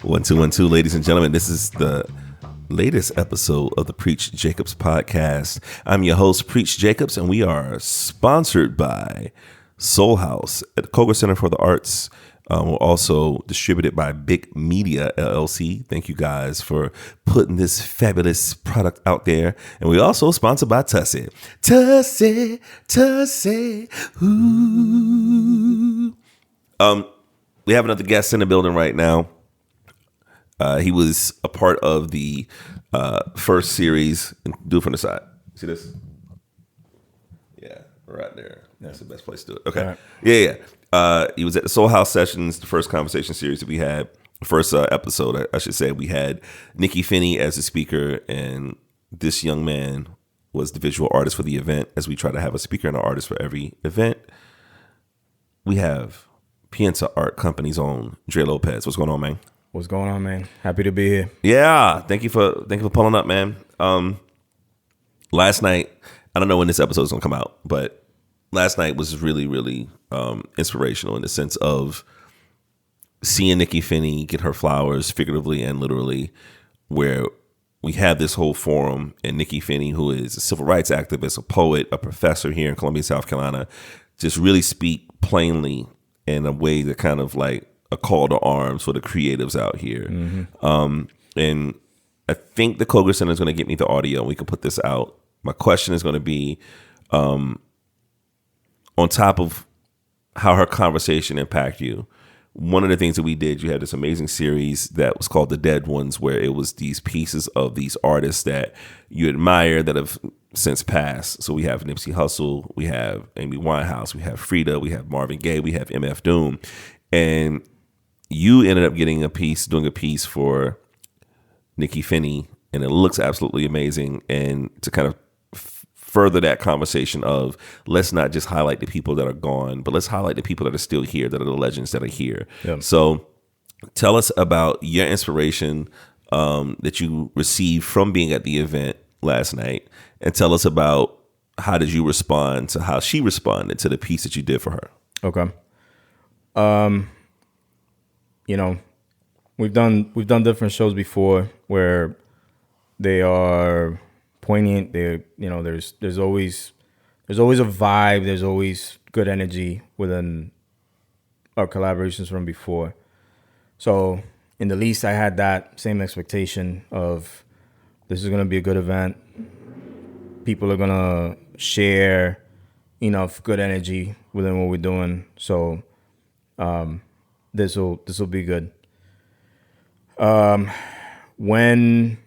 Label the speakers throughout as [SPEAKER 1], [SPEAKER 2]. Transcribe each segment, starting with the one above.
[SPEAKER 1] One, two, ladies and gentlemen. This is the latest episode of the Preach Jacobs podcast. I'm your host, Preach Jacobs, and we are sponsored by SoulHAUS at the Koger Center for the Arts. We're also distributed by BIG Media LLC. Thank you guys for putting this fabulous product out there. And we also sponsored by Tussie. Ooh. We have another guest in the building right now. He was a part of the first series. Do it from the side. See this? Yeah, right there. That's the best place to do it. Okay. Right. Yeah. He was at the SoulHAUS Sessions, the first conversation series that we had. First episode, I should say. We had Nikky Finney as a speaker, and this young man was the visual artist for the event, as we try to have a speaker and an artist for every event. We have PIENSA Art Company's own Dre Lopez. What's going on, man?
[SPEAKER 2] What's going on, man? Happy to be here.
[SPEAKER 1] Yeah, thank you for pulling up, man. Last night, I don't know when this episode is gonna come out, but last night was really, really inspirational in the sense of seeing Nikky Finney get her flowers, figuratively and literally, where we have this whole forum, and Nikky Finney, who is a civil rights activist, a poet, a professor here in Columbia, South Carolina, just really speak plainly in a way that kind of like a call to arms for the creatives out here. Mm-hmm. And I think the Koger Center is going to get me the audio and we can put this out. My question is going to be, on top of how her conversation impacted you, one of the things that we did, you had this amazing series that was called The Dead Ones, where it was these pieces of these artists that you admire that have since passed. So we have Nipsey Hussle, we have Amy Winehouse, we have Frida, we have Marvin Gaye, we have MF Doom. And you ended up doing a piece for Nikky Finney, and it looks absolutely amazing. And to kind of further that conversation of, let's not just highlight the people that are gone, but let's highlight the people that are still here, that are the legends that are here. Yep. So tell us about your inspiration that you received from being at the event last night, and tell us about how did you respond to how she responded to the piece that you did for her.
[SPEAKER 2] Okay. You know, we've done different shows before where they are poignant. They, you know, there's always a vibe. There's always good energy within our collaborations from before. So in the least, I had that same expectation of this is going to be a good event. People are going to share enough good energy within what we're doing. So this will be good. When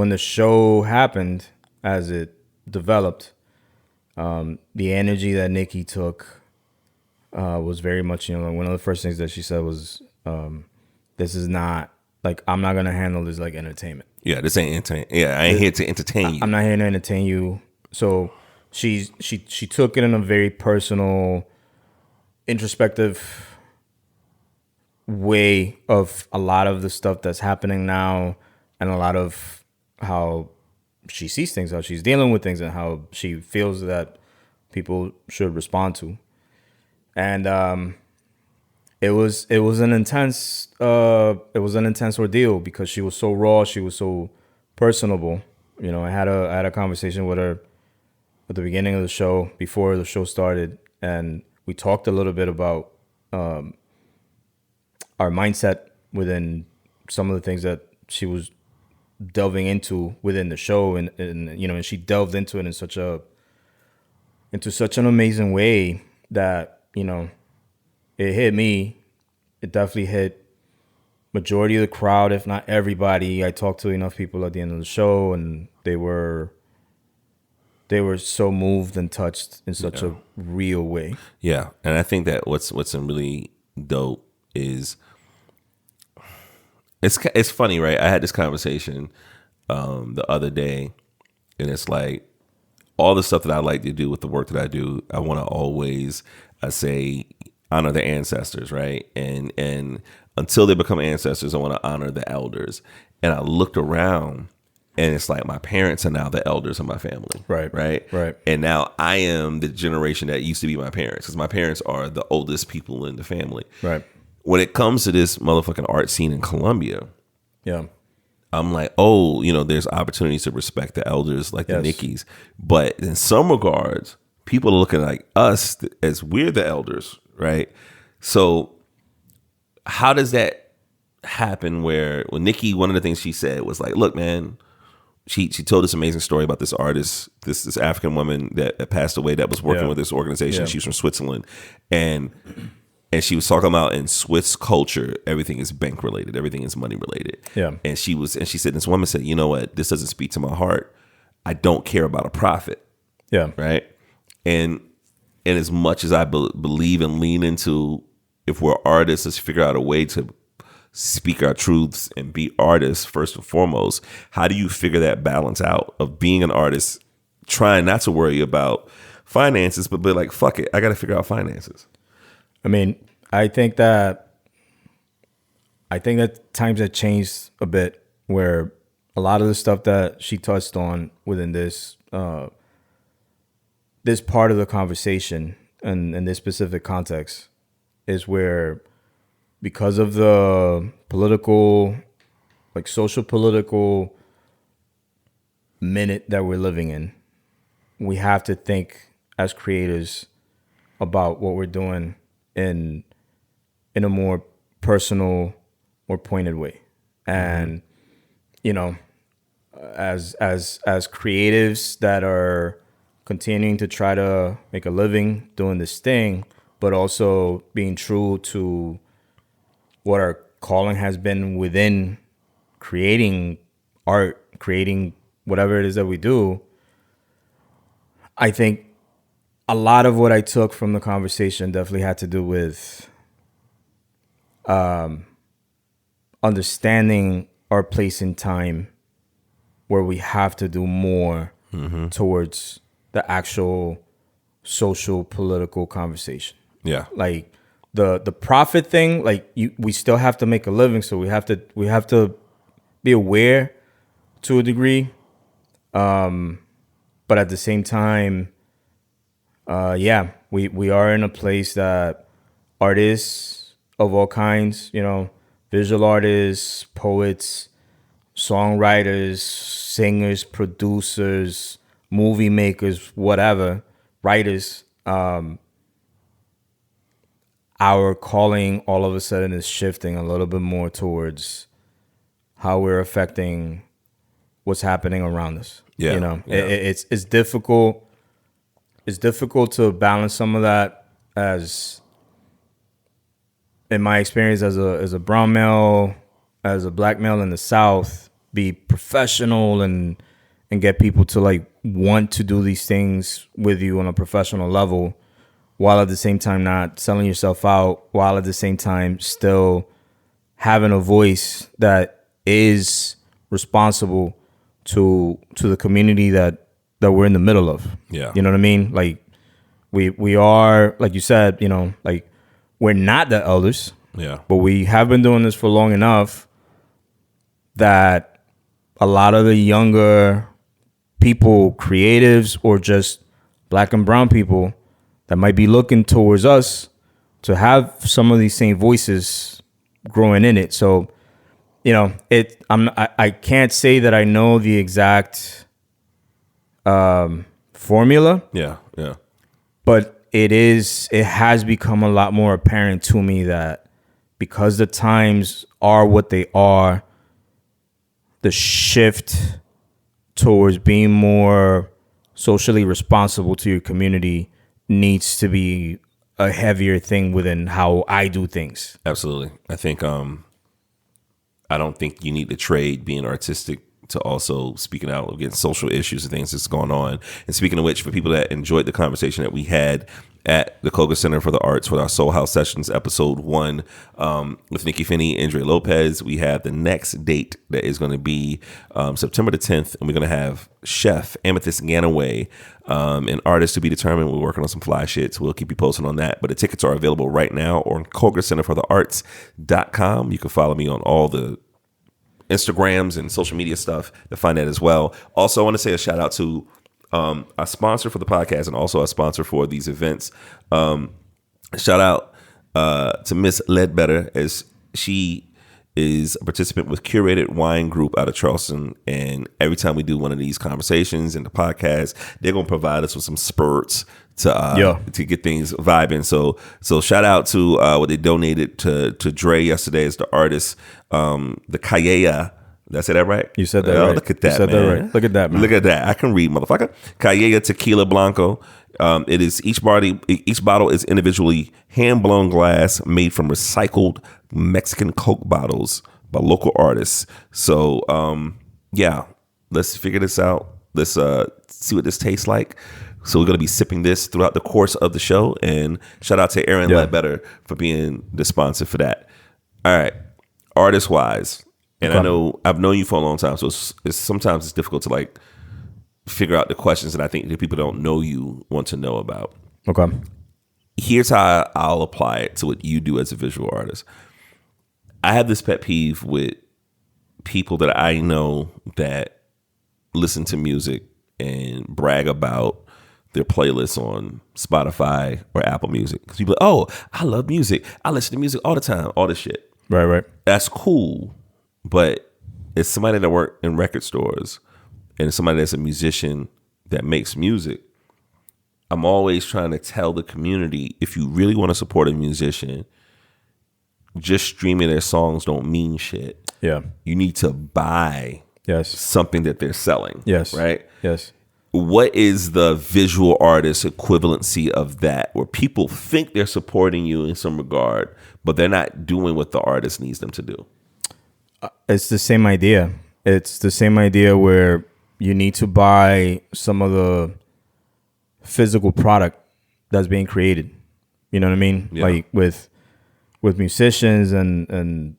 [SPEAKER 2] the show happened, as it developed, the energy that Nikky took was very much, one of the first things that she said was, this is not, like, I'm not going to handle this like entertainment.
[SPEAKER 1] Yeah, this ain't entertainment. Yeah, I ain't here to entertain you.
[SPEAKER 2] I'm not here to entertain you. So she took it in a very personal, introspective way of a lot of the stuff that's happening now, and a lot of how she sees things, how she's dealing with things, and how she feels that people should respond to. And it was an intense ordeal because she was so raw, she was so personable. I had a conversation with her at the beginning of the show, before the show started, and we talked a little bit about our mindset within some of the things that she was delving into within the show, and she delved into it into such an amazing way that it hit me. It definitely hit majority of the crowd, if not everybody. I talked to enough people at the end of the show, and they were so moved and touched in such a real way.
[SPEAKER 1] Yeah, and I think that what's really dope is it's funny, right? I had this conversation the other day, and it's like all the stuff that I like to do with the work that I do, I want to always, I say, honor the ancestors, right? And until they become ancestors, I want to honor the elders. And I looked around, And it's like my parents are now the elders of my family.
[SPEAKER 2] Right.
[SPEAKER 1] And now I am the generation that used to be my parents, because my parents are the oldest people in the family.
[SPEAKER 2] Right.
[SPEAKER 1] When it comes to this motherfucking art scene in Colombia,
[SPEAKER 2] Yeah.
[SPEAKER 1] I'm like, oh, there's opportunities to respect the elders like the Nickys. But in some regards, people are looking like us as we're the elders, right? So how does that happen where Nikky, one of the things she said was like, look, man, she told this amazing story about this artist, this African woman that passed away that was working with this organization. She's from Switzerland. And she was talking about in Swiss culture, everything is bank related, everything is money related. Yeah. And she said, this woman said, you know what, this doesn't speak to my heart. I don't care about a profit.
[SPEAKER 2] Yeah.
[SPEAKER 1] Right. And as much as I believe and lean into, if we're artists, let's figure out a way to speak our truths and be artists first and foremost. How do you figure that balance out of being an artist, trying not to worry about finances, but be like, fuck it, I got to figure out finances?
[SPEAKER 2] I mean, I think that times have changed a bit, where a lot of the stuff that she touched on within this this part of the conversation and in this specific context is where, because of the political, like social political minute that we're living in, we have to think as creators about what we're doing in a more personal, more pointed way. And as creatives that are continuing to try to make a living doing this thing, but also being true to what our calling has been within creating art, creating whatever it is that we do, I think a lot of what I took from the conversation definitely had to do with understanding our place in time, where we have to do more towards the actual social political conversation.
[SPEAKER 1] Yeah.
[SPEAKER 2] Like the profit thing, like we still have to make a living, so we have to be aware to a degree. But at the same time, we are in a place that artists of all kinds, visual artists, poets, songwriters, singers, producers, movie makers, whatever, writers, our calling all of a sudden is shifting a little bit more towards how we're affecting what's happening around us.
[SPEAKER 1] Yeah.
[SPEAKER 2] It's difficult. It's difficult to balance some of that, as in my experience as a brown male, as a black male in the South, be professional and get people to like want to do these things with you on a professional level, while at the same time not selling yourself out, while at the same time still having a voice that is responsible to the community that we're in the middle of.
[SPEAKER 1] Yeah.
[SPEAKER 2] You know what I mean? Like we are, like you said, like we're not the elders.
[SPEAKER 1] Yeah.
[SPEAKER 2] But we have been doing this for long enough that a lot of the younger people, creatives, or just black and brown people that might be looking towards us to have some of these same voices growing in it. So, I can't say that I know the exact formula.
[SPEAKER 1] Yeah. Yeah.
[SPEAKER 2] But it has become a lot more apparent to me that because the times are what they are, the shift towards being more socially responsible to your community needs to be a heavier thing within how I do things.
[SPEAKER 1] Absolutely. I think I don't think you need to trade being artistic to also speaking out against social issues and things that's going on. And speaking of which, for people that enjoyed the conversation that we had at the Koga Center for the Arts with our SoulHAUS Sessions episode 1 with Nikky Finney and Dre Lopez, we have the next date that is going to be September the 10th, and we're going to have Chef Amethyst Ganaway, an artist to be determined. We're working on some fly shit, so we'll keep you posted on that. But the tickets are available right now on KogaCenterfortheArts.com. You can follow me on all the Instagrams and social media stuff to find that as well. Also, I want to say a shout out to a sponsor for the podcast and also a sponsor for these events. Shout out to Miss Ledbetter, as she is a participant with Curated Wine Group out of Charleston, and every time we do one of these conversations in the podcast, they're gonna provide us with some spurts to get things vibing. So shout out to what they donated to Dre yesterday as the artist, the Calleja. Did I say that right?
[SPEAKER 2] You said that right.
[SPEAKER 1] Look at that,
[SPEAKER 2] you said
[SPEAKER 1] man.
[SPEAKER 2] That right. Look at that, man.
[SPEAKER 1] Look at that. I can read, motherfucker. Calleja Tequila Blanco. It is each bottle is individually hand-blown glass made from recycled Mexican Coke bottles by local artists. So, yeah, let's figure this out. Let's see what this tastes like. So we're going to be sipping this throughout the course of the show. And shout out to Aaron Ledbetter for being the sponsor for that. All right. Artist-wise. And I know I've known you for a long time, so it's sometimes it's difficult to like figure out the questions that I think that people don't know you want to know about.
[SPEAKER 2] Okay.
[SPEAKER 1] Here's how I'll apply it to what you do as a visual artist. I have this pet peeve with people that I know that listen to music and brag about their playlists on Spotify or Apple Music. Because people are like, oh, I love music. I listen to music all the time, all this shit.
[SPEAKER 2] Right.
[SPEAKER 1] That's cool. But it's somebody that works in record stores and somebody that's a musician that makes music. I'm always trying to tell the community, if you really want to support a musician, just streaming their songs don't mean shit.
[SPEAKER 2] Yeah.
[SPEAKER 1] You need to buy something that they're selling.
[SPEAKER 2] Yes.
[SPEAKER 1] Right?
[SPEAKER 2] Yes.
[SPEAKER 1] What is the visual artist equivalency of that, where people think they're supporting you in some regard, but they're not doing what the artist needs them to do?
[SPEAKER 2] It's the same idea. It's the same idea where you need to buy some of the physical product that's being created. You know what I mean? Yeah. Like with musicians and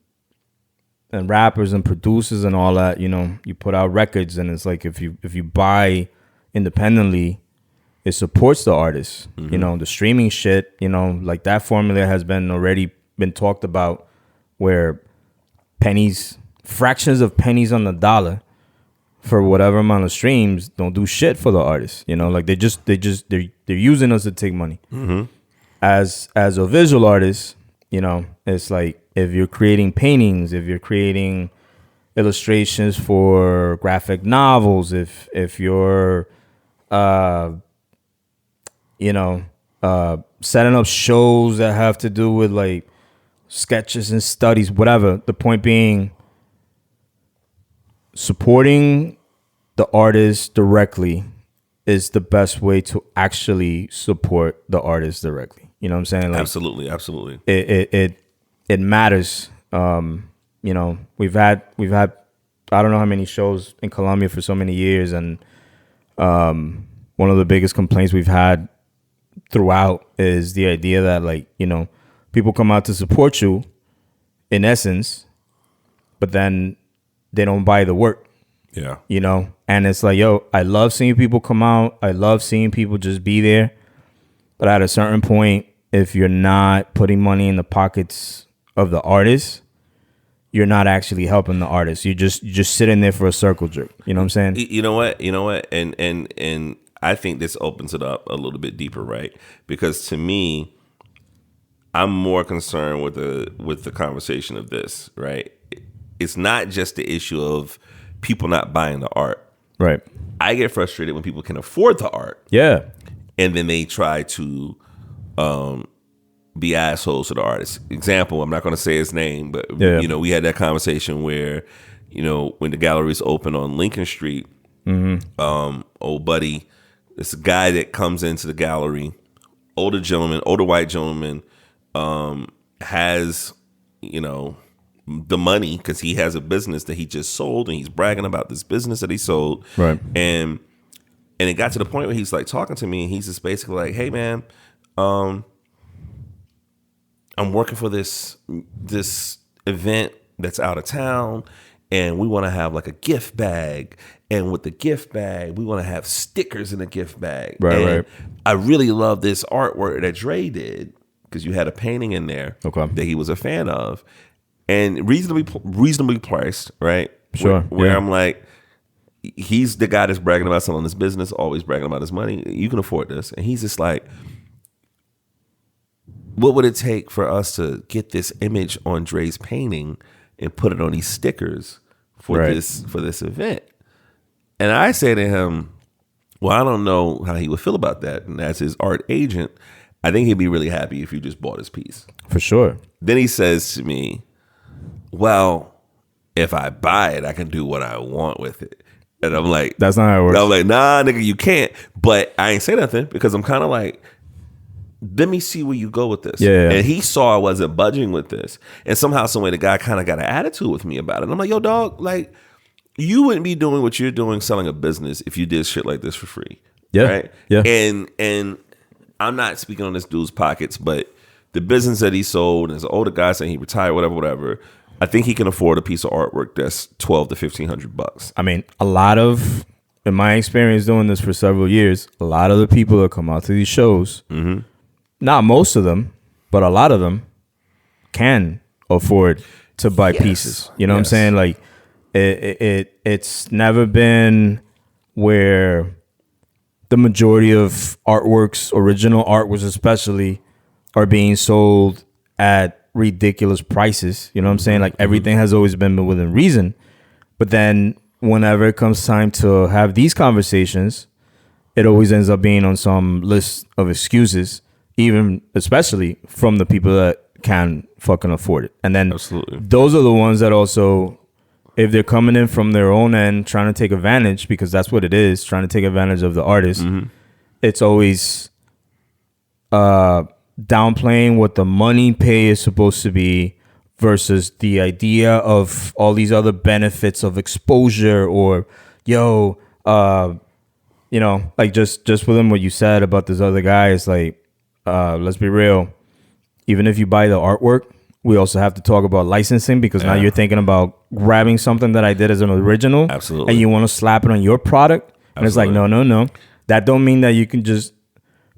[SPEAKER 2] rappers and producers and all that, you know, you put out records and it's like if you buy independently, it supports the artist. Mm-hmm. You know, the streaming shit, you know, like that formula has already been talked about, where fractions of pennies on the dollar for whatever amount of streams don't do shit for the artist. You know, like they're using us to take money. Mm-hmm. As a visual artist, you know, it's like if you're creating paintings, if you're creating illustrations for graphic novels, if you're setting up shows that have to do with like sketches and studies, whatever. The point being, supporting the artist directly is the best way to actually support the artist directly. You know what I'm saying? Like,
[SPEAKER 1] absolutely.
[SPEAKER 2] It matters. You know, we've had I don't know how many shows in Colombia for so many years, and one of the biggest complaints we've had throughout is the idea that, like, you know, people come out to support you in essence, but then they don't buy the work.
[SPEAKER 1] Yeah.
[SPEAKER 2] You know, and it's like, yo, I love seeing people come out. I love seeing people just be there. But at a certain point, if you're not putting money in the pockets of the artist, you're not actually helping the artist. You're just sitting there for a circle jerk. You know what I'm saying?
[SPEAKER 1] You know what? And I think this opens it up a little bit deeper, right? Because to me, I'm more concerned with the conversation of this, right? It's not just the issue of people not buying the art.
[SPEAKER 2] Right.
[SPEAKER 1] I get frustrated when people can afford the art.
[SPEAKER 2] Yeah.
[SPEAKER 1] And then they try to be assholes to the artist. Example, I'm not going to say his name, but you know, we had that conversation where, you know, when the galleries open on Lincoln Street, old buddy, this guy that comes into the gallery, older white gentleman, has, you know, the money because he has a business that he just sold, and he's bragging about this business that he sold.
[SPEAKER 2] Right.
[SPEAKER 1] And it got to the point where he's like talking to me, and he's just basically like, hey man, I'm working for this event that's out of town, and we want to have like a gift bag, and with the gift bag we want to have stickers in the gift bag. Right. I really love this artwork that Dre did, because you had a painting in there that he was a fan of, and reasonably priced, right?
[SPEAKER 2] Sure.
[SPEAKER 1] Where I'm like, he's the guy that's bragging about selling his business, always bragging about his money. You can afford this. And he's just like, what would it take for us to get this image on Dre's painting and put it on these stickers for this event? And I say to him, well, I don't know how he would feel about that. And as his art agent, I think he'd be really happy if you just bought his piece.
[SPEAKER 2] For sure.
[SPEAKER 1] Then he says to me, well, if I buy it, I can do what I want with it. And I'm like,
[SPEAKER 2] that's not how it works.
[SPEAKER 1] I'm like, nah, nigga, you can't. But I ain't say nothing because I'm kind of like, let me see where you go with this.
[SPEAKER 2] Yeah.
[SPEAKER 1] And he saw I wasn't budging with this. And somehow, some way, the guy kind of got an attitude with me about it. And I'm like, yo, dog, like, you wouldn't be doing what you're doing selling a business if you did shit like this for free.
[SPEAKER 2] Yeah.
[SPEAKER 1] Right?
[SPEAKER 2] Yeah.
[SPEAKER 1] And I'm not speaking on this dude's pockets, but the business that he sold, and as an older guy saying he retired, whatever, I think he can afford a piece of artwork that's $1,200 to $1,500.
[SPEAKER 2] I mean, in my experience doing this for several years, a lot of the people that come out to these shows, not most of them, but a lot of them can afford to buy pieces. You know what I'm saying? Like, it's never been where the majority of artworks, original artworks especially, are being sold at ridiculous prices. You know what I'm saying? Like, everything has always been within reason. But then whenever it comes time to have these conversations, it always ends up being on some list of excuses, even especially from the people that can fucking afford it. And then those are the ones that also, if they're coming in from their own end trying to take advantage, because that's what it is, trying to take advantage of the artist, it's always downplaying what the money pay is supposed to be versus the idea of all these other benefits of exposure, or like just within what you said about this other guy, it's like, let's be real, even if you buy the artwork, we also have to talk about licensing, because now you're thinking about grabbing something that I did as an original, and you want to slap it on your product. And it's like, no, that don't mean that you can just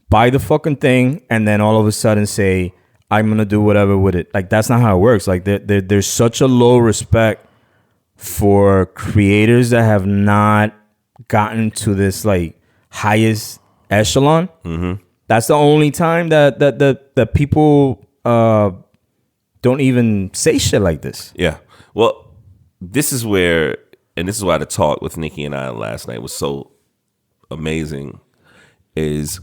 [SPEAKER 2] buy the fucking thing and then all of a sudden say, I'm gonna do whatever with it. Like, that's not how it works. Like, there's such a low respect for creators that have not gotten to this like highest echelon. That's the only time that people don't even say shit like this.
[SPEAKER 1] Yeah. Well, this is where, and this is why the talk with Nikky and I last night was so amazing, is,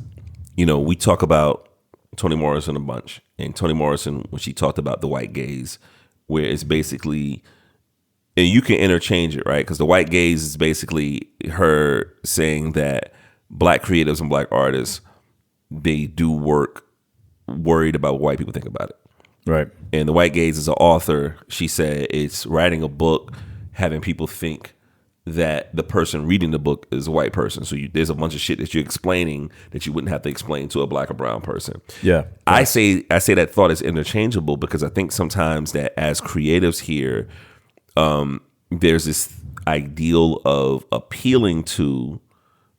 [SPEAKER 1] we talk about Toni Morrison a bunch. And Toni Morrison, when she talked about the white gaze, where it's basically, and you can interchange it, right? Because the white gaze is basically her saying that black creatives and black artists, they do work worried about what white people think about it.
[SPEAKER 2] Right.
[SPEAKER 1] And the white gaze as an author, she said, it's writing a book, having people think that the person reading the book is a white person. So there's a bunch of shit that you're explaining that you wouldn't have to explain to a black or brown person.
[SPEAKER 2] Yeah.
[SPEAKER 1] I say that thought is interchangeable, because I think sometimes that as creatives here, there's this ideal of appealing to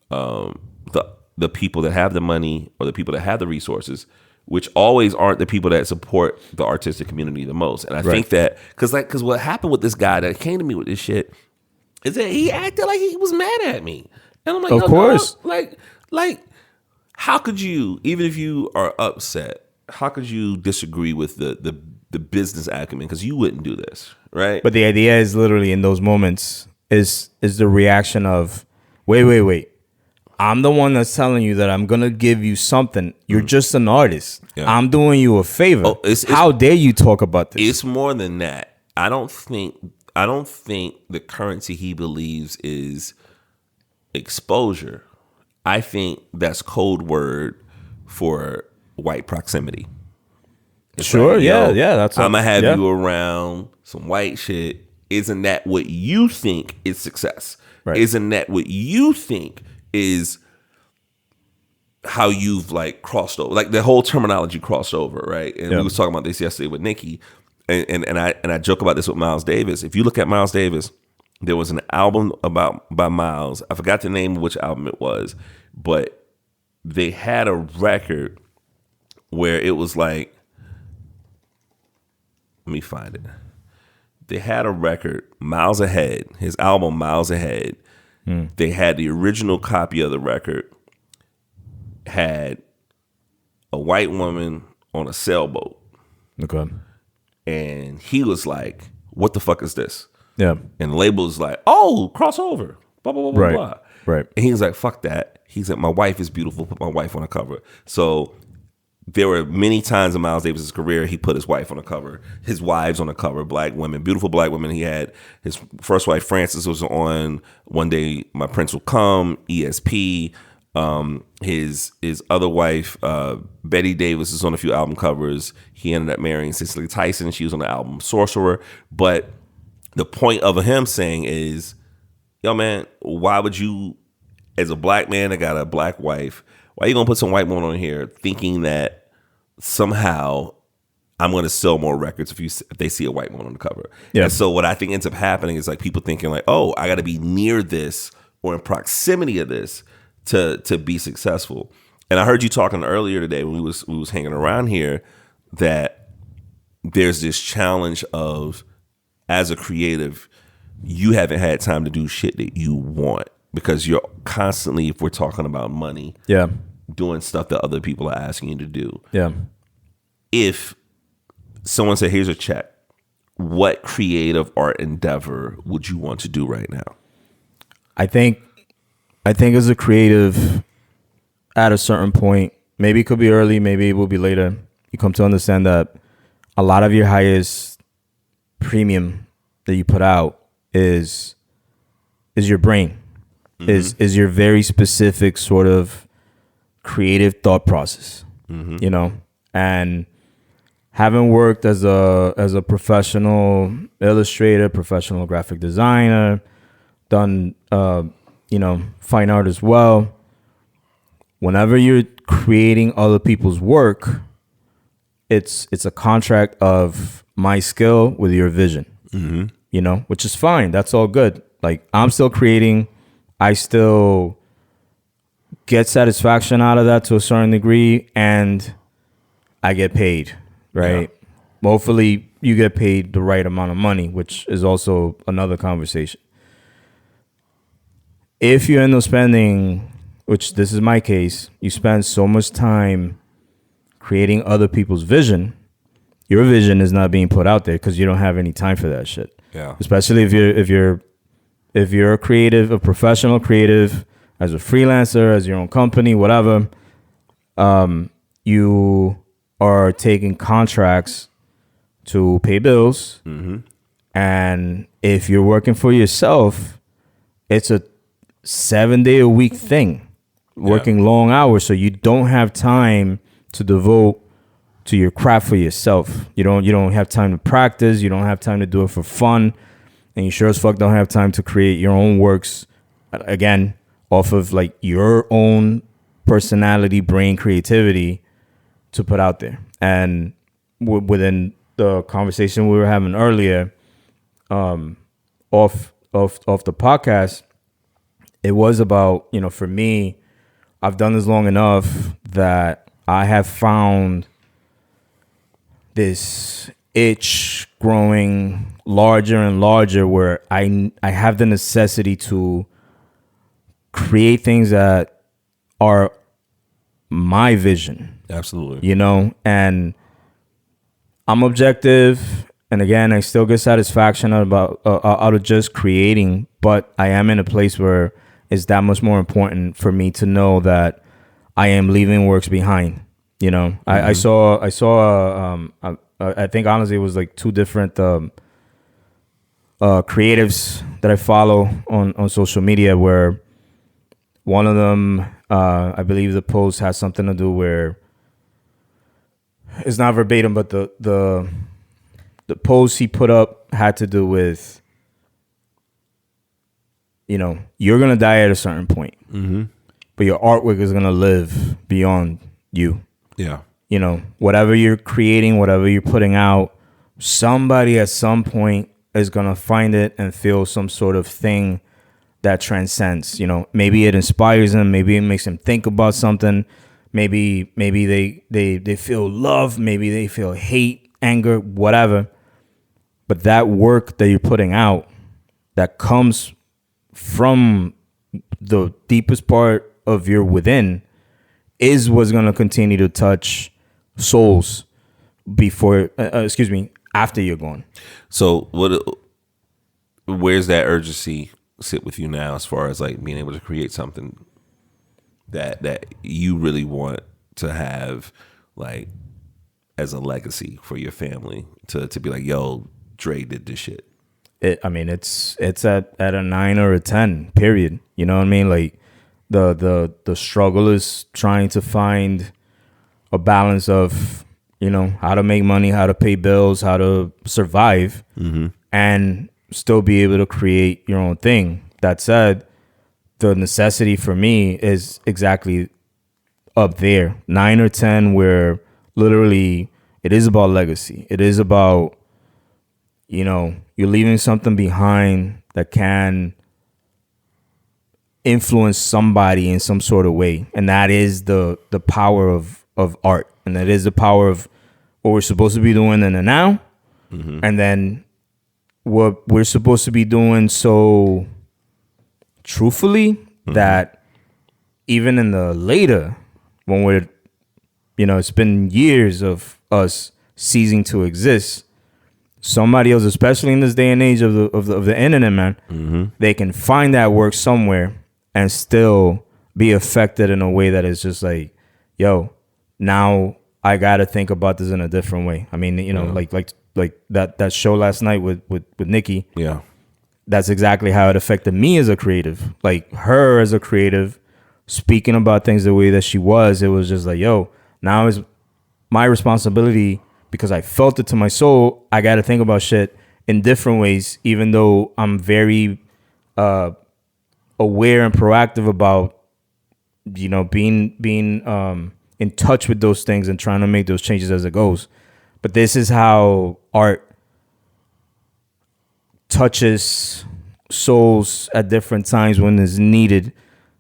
[SPEAKER 1] the people that have the money or the people that have the resources, which always aren't the people that support the artistic community the most. And I think that because what happened with this guy that came to me with this shit is that he acted like he was mad at me. And I'm like,
[SPEAKER 2] of course.
[SPEAKER 1] Dog, like, how could you, even if you are upset, how could you disagree with the business acumen? Because you wouldn't do this, right?
[SPEAKER 2] But the idea is literally in those moments is the reaction of, wait. I'm the one that's telling you that I'm going to give you something. You're just an artist. Yeah. I'm doing you a favor. How dare you talk about this?
[SPEAKER 1] It's more than that. I don't think the currency he believes is exposure. I think that's code word for white proximity. It's
[SPEAKER 2] sure,
[SPEAKER 1] like,
[SPEAKER 2] yeah.
[SPEAKER 1] I'm gonna have you around some white shit. Isn't that what you think is success? Right. Isn't that what you think is how you've like crossed over? Like the whole terminology crossed over, right? And we was talking about this yesterday with Nikky. And I joke about this with Miles Davis. If you look at Miles Davis, there was an album by Miles. I forgot the name of which album it was, but they had a record where it was like, let me find it. They had a record, Miles Ahead, his album Miles Ahead. They had the original copy of the record, had a white woman on a sailboat.
[SPEAKER 2] Okay.
[SPEAKER 1] And he was like, what the fuck is this?
[SPEAKER 2] Yeah.
[SPEAKER 1] And the label was like, oh, crossover. Blah, blah, blah, blah,
[SPEAKER 2] Right.
[SPEAKER 1] blah.
[SPEAKER 2] Right.
[SPEAKER 1] And he was like, fuck that. He said, my wife is beautiful. Put my wife on the cover. So there were many times in Miles Davis's career he put his wife on the cover, his wives on the cover, black women, beautiful black women. He had his first wife, Frances, was on One Day My Prince Will Come, ESP. His other wife, Betty Davis, is on a few album covers. He ended up marrying Cicely Tyson. She was on the album Sorcerer. But the point of him saying is, yo, man, why would you, as a black man that got a black wife, why you gonna put some white woman on here thinking that somehow I'm gonna sell more records if they see a white woman on the cover?
[SPEAKER 2] Yeah.
[SPEAKER 1] And so what I think ends up happening is like people thinking like, oh, I gotta be near this or in proximity of this to be successful. And I heard you talking earlier today when we was hanging around here that there's this challenge of, as a creative, you haven't had time to do shit that you want because you're constantly, if we're talking about money,
[SPEAKER 2] Yeah.
[SPEAKER 1] doing stuff that other people are asking you to do.
[SPEAKER 2] Yeah.
[SPEAKER 1] If someone said, here's a check, what creative art endeavor would you want to do right now?
[SPEAKER 2] I think as a creative, at a certain point, maybe it could be early, maybe it will be later, you come to understand that a lot of your highest premium that you put out is your brain, is your very specific sort of creative thought process, you know. And having worked as a professional illustrator, professional graphic designer, done fine art as well, whenever you're creating other people's work, it's a contract of my skill with your vision, which is fine. That's all good. Like, I'm still creating. I still get satisfaction out of that to a certain degree, and I get paid, right? Yeah. Hopefully you get paid the right amount of money, which is also another conversation. If you end up spending, which this is my case, you spend so much time creating other people's vision, your vision is not being put out there because you don't have any time for that shit.
[SPEAKER 1] Yeah.
[SPEAKER 2] Especially if you're a creative, a professional creative, as a freelancer, as your own company, whatever, you are taking contracts to pay bills. And if you're working for yourself, it's a 7-day-a-week thing, working long hours. So you don't have time to devote to your craft for yourself. You don't have time to practice. You don't have time to do it for fun. And you sure as fuck don't have time to create your own works, again, off of like your own personality, brain, creativity to put out there. And within the conversation we were having earlier, off the podcast, it was about, for me, I've done this long enough that I have found this itch growing larger and larger where I have the necessity to create things that are my vision.
[SPEAKER 1] Absolutely.
[SPEAKER 2] And I'm objective. And again, I still get satisfaction out of just creating, but I am in a place where it's that much more important for me to know that I am leaving works behind. I saw I think honestly it was like two different creatives that I follow on social media, where one of them, I believe the post has something to do where it's not verbatim, but the post he put up had to do with, you're going to die at a certain point, but your artwork is going to live beyond you.
[SPEAKER 1] Yeah.
[SPEAKER 2] Whatever you're creating, whatever you're putting out, somebody at some point is going to find it and feel some sort of thing that transcends. Maybe it inspires them. Maybe it makes them think about something. Maybe they feel love. Maybe they feel hate, anger, whatever. But that work that you're putting out, that comes from the deepest part of your within, is what's going to continue to touch souls after you're gone.
[SPEAKER 1] So where's that urgency sit with you now, as far as like being able to create something that you really want to have, like, as a legacy for your family, to be like, yo, Dre did this shit?
[SPEAKER 2] It's at a 9 or a 10, period. You know what I mean? Like the struggle is trying to find a balance of, how to make money, how to pay bills, how to survive, and still be able to create your own thing. That said, the necessity for me is exactly up there, 9 or 10, where literally it is about legacy. It is about, you're leaving something behind that can influence somebody in some sort of way. And that is the power of art. And that is the power of what we're supposed to be doing in the now. And then what we're supposed to be doing so truthfully that even in the later, when we're, it's been years of us ceasing to exist, somebody else, especially in this day and age of the internet, man, they can find that work somewhere and still be affected in a way that is just like, yo, now I got to think about this in a different way. I mean, like that show last night with Nikky.
[SPEAKER 1] Yeah.
[SPEAKER 2] That's exactly how it affected me as a creative. Like her as a creative, speaking about things the way that she was, it was just like, yo, now is my responsibility, because I felt it to my soul. I got to think about shit in different ways, even though I'm very aware and proactive about, being in touch with those things and trying to make those changes as it goes. But this is how art touches souls at different times when it's needed,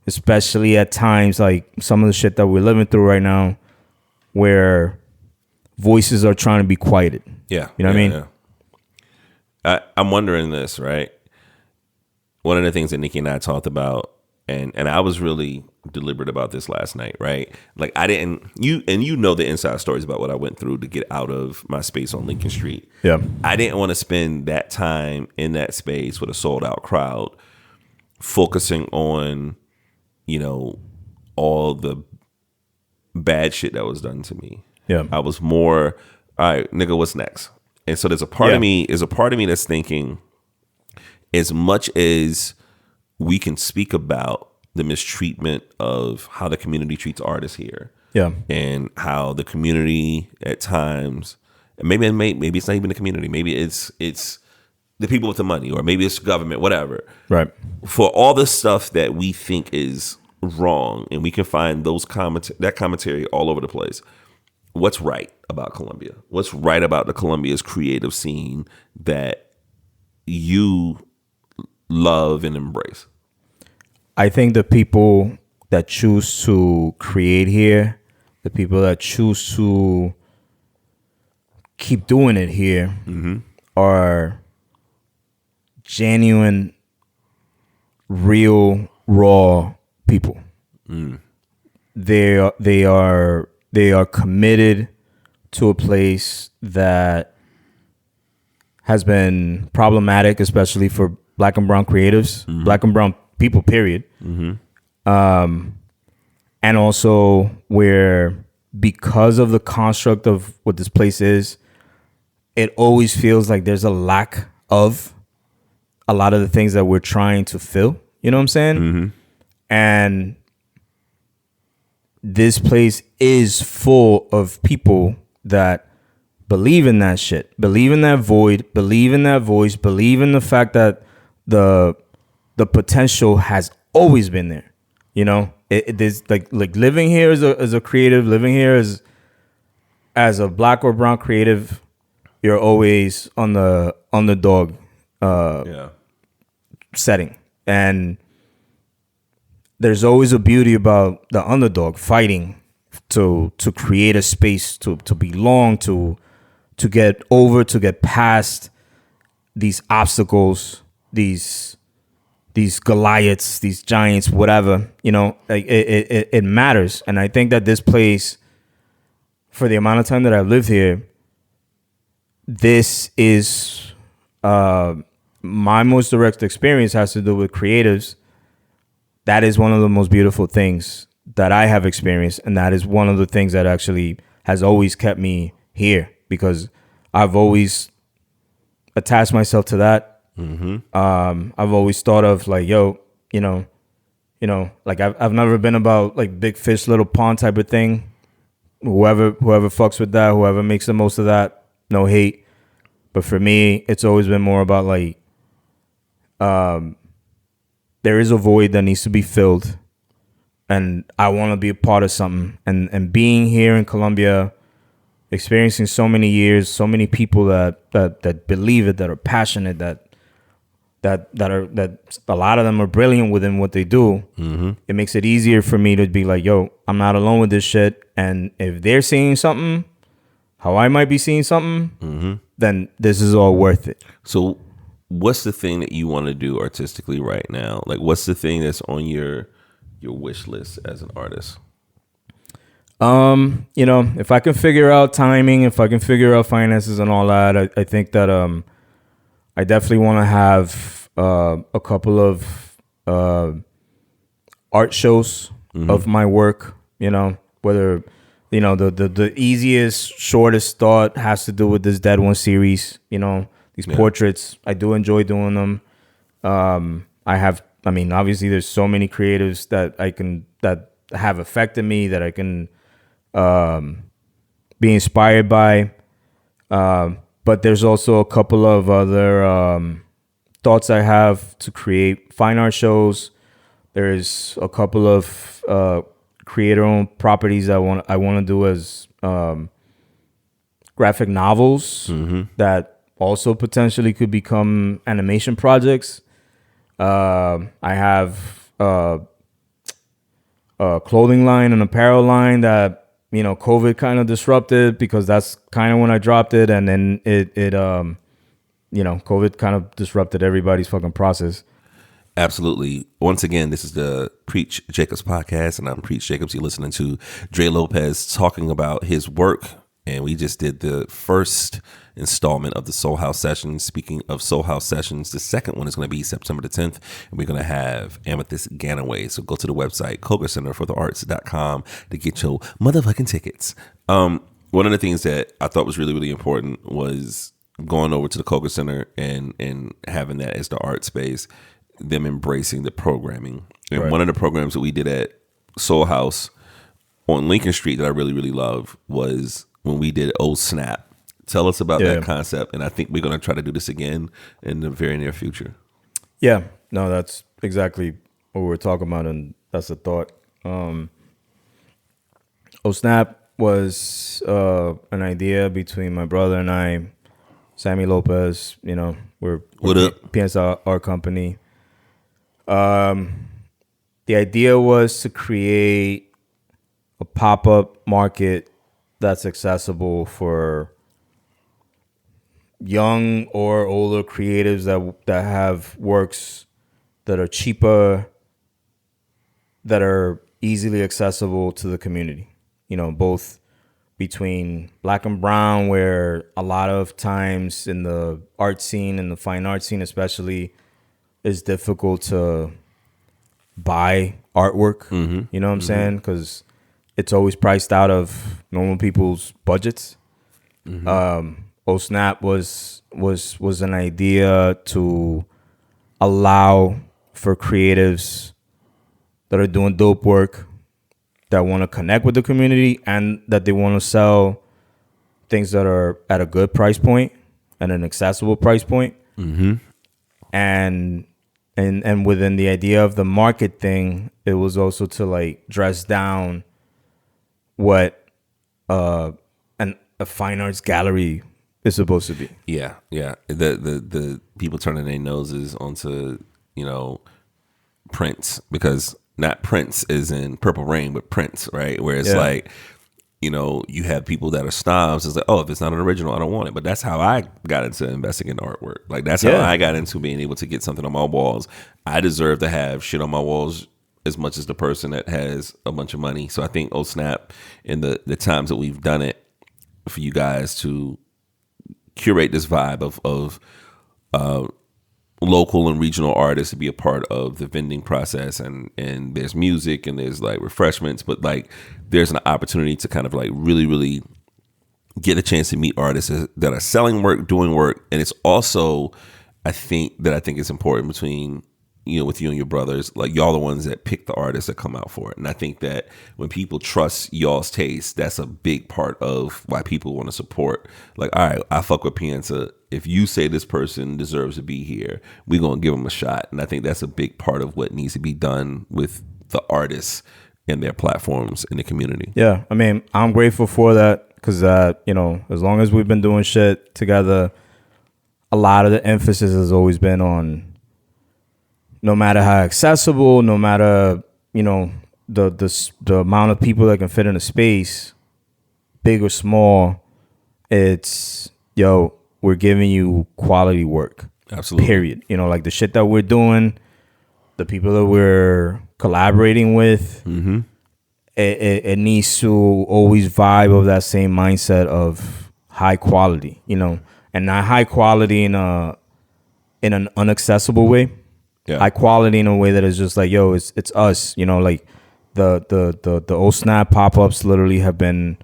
[SPEAKER 2] especially at times like some of the shit that we're living through right now, where voices are trying to be quieted.
[SPEAKER 1] Yeah.
[SPEAKER 2] You know what I mean?
[SPEAKER 1] Yeah. I'm wondering this, right? One of the things that Nikky and I talked about, and I was really deliberate about this last night, right? Like you know the inside stories about what I went through to get out of my space on Lincoln Street.
[SPEAKER 2] Yeah.
[SPEAKER 1] I didn't want to spend that time in that space with a sold out crowd focusing on, all the bad shit that was done to me.
[SPEAKER 2] Yeah.
[SPEAKER 1] I was more, all right, nigga, what's next? And so there's a part of me that's thinking, as much as we can speak about the mistreatment of how the community treats artists here, and how the community at times, and maybe it's not even the community, maybe it's the people with the money, or maybe it's government, whatever.
[SPEAKER 2] Right.
[SPEAKER 1] For all the stuff that we think is wrong, and we can find that commentary all over the place. What's right about Columbia? What's right about the Columbia's creative scene that you love and embrace?
[SPEAKER 2] I think the people that choose to create here, the people that choose to keep doing it here, are genuine, real, raw people. They are committed to a place that has been problematic, especially for Black and brown creatives, Black and brown people, period. And also where, because of the construct of what this place is, it always feels like there's a lack of a lot of the things that we're trying to fill. You know what I'm saying? And this place is full of people that believe in that shit, believe in that void, believe in that voice, believe in the fact that the potential has always been there. It is like living here as a creative, living here as a Black or brown creative, you're always on the underdog setting. And there's always a beauty about the underdog fighting to create a space to belong, to get over, to get past. these obstacles, these Goliaths, these giants, whatever, you know, like it matters. And I think that this place, for the amount of time that I've lived here, this is my most direct experience has to do with creatives. That is one of the most beautiful things that I have experienced, and that is one of the things that actually has always kept me here, because I've always attached myself to that. I've always thought of like, yo, you know, like I've never been about like big fish, little pond type of thing. Whoever fucks with that, whoever makes the most of that, no hate. But for me, it's always been more about like, there is a void that needs to be filled, and I want to be a part of something. And being here in Colombia, experiencing so many years, so many people that believe it, that are passionate, that a lot of them are brilliant within what they do. It makes it easier for me to be like, yo, I'm not alone with this shit. And if they're seeing something, how I might be seeing something, then this is all worth it.
[SPEAKER 1] So what's the thing that you want to do artistically right now? Like, what's the thing that's on your wish list as an artist?
[SPEAKER 2] You know, if I can figure out timing, if I can figure out finances and all that, I think that I definitely want to have a couple of art shows of my work. You know, whether, you know, the easiest, shortest thought has to do with this Dead One series. You know, these portraits. I do enjoy doing them. I mean, obviously, there's so many creatives that have affected me that I can be inspired by. But there's also a couple of other thoughts I have to create fine art shows. There's a couple of creator-owned properties I want to do as graphic novels that also potentially could become animation projects. I have a clothing line and apparel line that, you know, COVID kind of disrupted, because that's kind of when I dropped it. And then it you know, COVID kind of disrupted everybody's fucking process.
[SPEAKER 1] Absolutely. Once again, this is the Preach Jacobs podcast, and I'm Preach Jacobs. You're listening to Dre Lopez talking about his work, and we just did the first installment of the SoulHAUS Sessions. Speaking of SoulHAUS Sessions, the second one is going to be September the 10th, and we're going to have Amethyst Ganaway. So go to the website, cogacenterforthearts.com, to get your motherfucking tickets. One of the things that I thought was really, really important was going over to the Coga Center and having that as the art space, them embracing the programming. And one of the programs that we did at SoulHAUS on Lincoln Street that I really, really love was when we did Oh Snap. Tell us about that concept, and I think we're going to try to do this again in the very near future.
[SPEAKER 2] Yeah, no, that's exactly what we're talking about, and that's the thought. Oh Snap was an idea between my brother and I, Sammy Lopez. You know, we're
[SPEAKER 1] what up?
[SPEAKER 2] PIENSA, our company. The idea was to create a pop-up market that's accessible for young or older creatives that have works that are cheaper, that are easily accessible to the community. You know, both between Black and Brown, where a lot of times in the art scene, in the fine art scene especially, it's difficult to buy artwork. You know what I'm saying? Because it's always priced out of normal people's budgets. Oh Snap was an idea to allow for creatives that are doing dope work, that want to connect with the community, and that they want to sell things that are at a good price point and an accessible price point. And within the idea of the market thing, it was also to like dress down what a fine arts gallery is supposed to be.
[SPEAKER 1] Yeah. The people turning their noses onto, you know, prints, because not Prince is in Purple Rain, but Prince, right? Where it's like you have people that are snobs. It's like, oh, if it's not an original, I don't want it. But that's how I got into investing in artwork. Like, that's how I got into being able to get something on my walls. I deserve to have shit on my walls as much as the person that has a bunch of money. So I think, oh snap, in the times that we've done it, for you guys to curate this vibe of local and regional artists to be a part of the vending process, and there's music and there's like refreshments, but like there's an opportunity to kind of like really get a chance to meet artists that are selling work, doing work. And it's also, I think it's important between, with you and your brothers, like y'all the ones that pick the artists that come out for it. And I think that when people trust y'all's taste, that's a big part of why people want to support. Like, all right, I fuck with PIENSA. If you say this person deserves to be here, we're going to give them a shot. And I think that's a big part of what needs to be done with the artists and their platforms in the community.
[SPEAKER 2] Yeah, I mean, I'm grateful for that because, as long as we've been doing shit together, a lot of the emphasis has always been on, no matter how accessible, no matter, the amount of people that can fit in a space, big or small, it's, we're giving you quality work.
[SPEAKER 1] Absolutely.
[SPEAKER 2] Period. Like the shit that we're doing, the people that we're collaborating with, it needs to always vibe of that same mindset of high quality, and not high quality in an unaccessible way. Yeah. High quality in a way that is just like, it's us, like the old snap pop-ups literally have been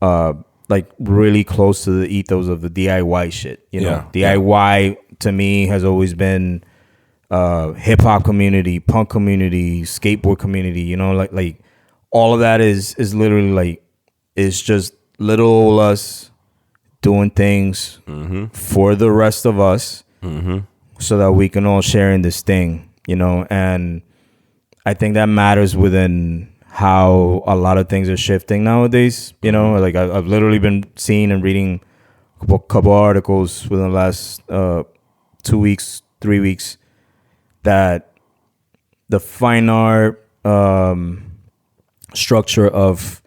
[SPEAKER 2] like really close to the ethos of the DIY shit. DIY to me has always been hip hop community, punk community, skateboard community, like all of that is literally like, it's just little old us doing things for the rest of us. So that we can all share in this thing, and I think that matters within how a lot of things are shifting nowadays. Like I've literally been seeing and reading a couple articles within the last 2 weeks, 3 weeks, that the fine art structure of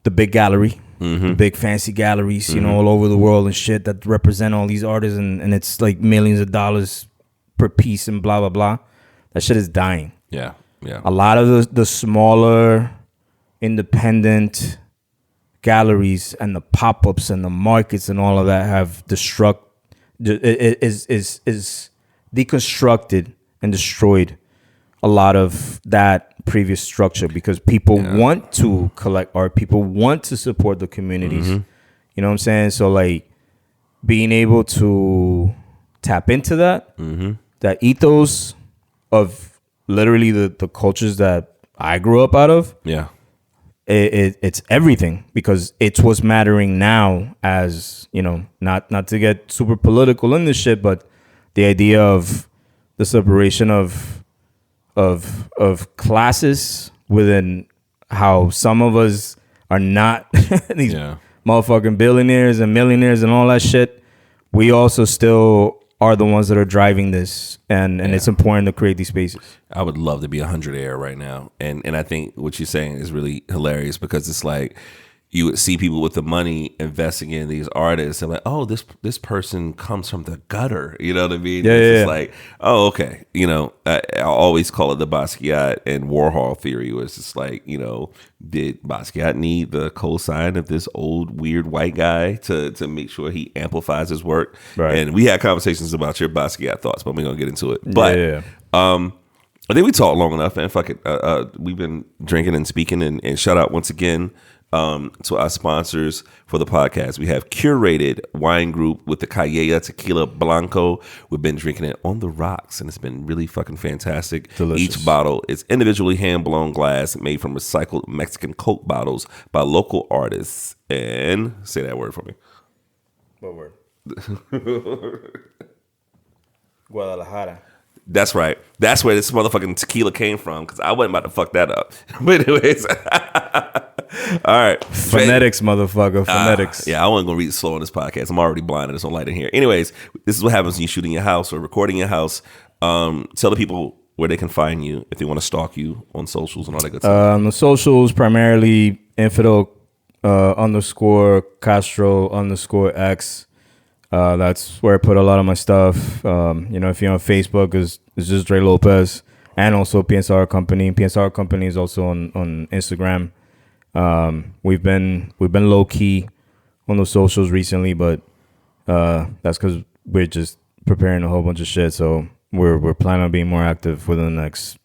[SPEAKER 2] the big gallery, the big fancy galleries, all over the world and shit that represent all these artists, and it's like millions of dollars per piece and blah, blah, blah. That shit is dying.
[SPEAKER 1] Yeah.
[SPEAKER 2] A lot of the smaller independent galleries and the pop-ups and the markets and all of that have is deconstructed and destroyed a lot of that previous structure, because people want to collect art, people want to support the communities. You know what I'm saying? So like being able to tap into that, that ethos of literally the cultures that I grew up out of. Yeah. It's everything, because it's what's mattering now, as not to get super political in this shit, but the idea of the separation of classes within how some of us are not these motherfucking billionaires and millionaires and all that shit. We also still are the ones that are driving this, and it's important to create these spaces.
[SPEAKER 1] I would love to be 100 Air right now, and I think what you're saying is really hilarious, because it's like you would see people with the money investing in these artists and like, oh, this person comes from the gutter, you know what I mean? It's like, oh, okay. I always call it the Basquiat and Warhol theory, where it's just like, did Basquiat need the cosign of this old weird white guy to make sure he amplifies his work? Right. And we had conversations about your Basquiat thoughts, but we're gonna get into it. But I think we talked long enough, and fuck it. We've been drinking and speaking, and shout out once again to our sponsors for the podcast. We have Curated Wine Group with the Calleja Tequila Blanco. We've been drinking it on the rocks, and it's been really fucking fantastic. Delicious. Each bottle is individually hand-blown glass made from recycled Mexican Coke bottles by local artists. And say that word for me.
[SPEAKER 2] What word? Guadalajara.
[SPEAKER 1] That's right. That's where this motherfucking tequila came from, because I wasn't about to fuck that up. But anyways. All right.
[SPEAKER 2] Phonetics, motherfucker. Phonetics.
[SPEAKER 1] Yeah, I wasn't going to read it slow on this podcast. I'm already blind and there's no light in here. Anyways, this is what happens when you shoot in your house or recording your house. Tell the people where they can find you if they want to stalk you on socials and all that good stuff.
[SPEAKER 2] The socials, primarily infidel underscore Castro underscore X. That's where I put a lot of my stuff. If you're on Facebook, it's just Dre Lopez, and also PIENSA Art Company. PIENSA Art Company is also on Instagram. We've been low key on the socials recently, but that's because we're just preparing a whole bunch of shit. So we're planning on being more active within the next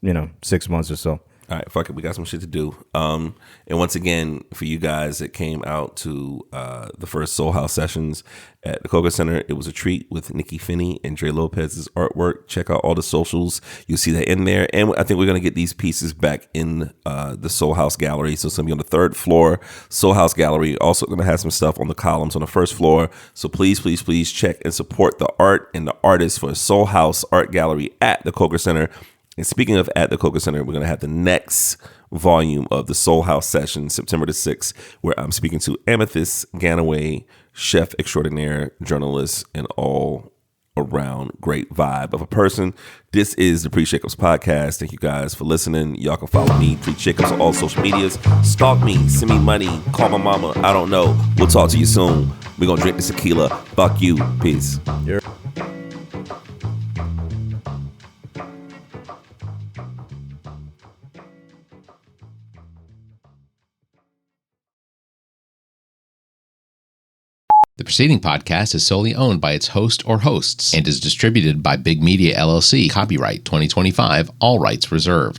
[SPEAKER 2] 6 months or so.
[SPEAKER 1] All right, fuck it. We got some shit to do. And once again, for you guys that came out to the first SoulHAUS Sessions at the Coca Center, it was a treat with Nikky Finney and Dre Lopez's artwork. Check out all the socials. You'll see that in there. And I think we're going to get these pieces back in the SoulHAUS Gallery. So it's going to be on the 3rd floor, SoulHAUS Gallery. Also going to have some stuff on the columns on the 1st floor. So please, please, please check and support the art and the artists for SoulHAUS Art Gallery at the Coca Center. And speaking of at the Coca Center, we're going to have the next volume of the SoulHAUS Sessions, September the 6th, where I'm speaking to Amethyst Ganaway, chef extraordinaire, journalist, and all around great vibe of a person. This is the Preach Jacobs podcast. Thank you guys for listening. Y'all can follow me, Preach Jacobs, on all social medias. Stalk me, send me money, call my mama. I don't know. We'll talk to you soon. We're going to drink this tequila. Fuck you. Peace.
[SPEAKER 2] Yeah.
[SPEAKER 3] The preceding podcast is solely owned by its host or hosts and is distributed by BIG Media LLC. Copyright 2025, all rights reserved.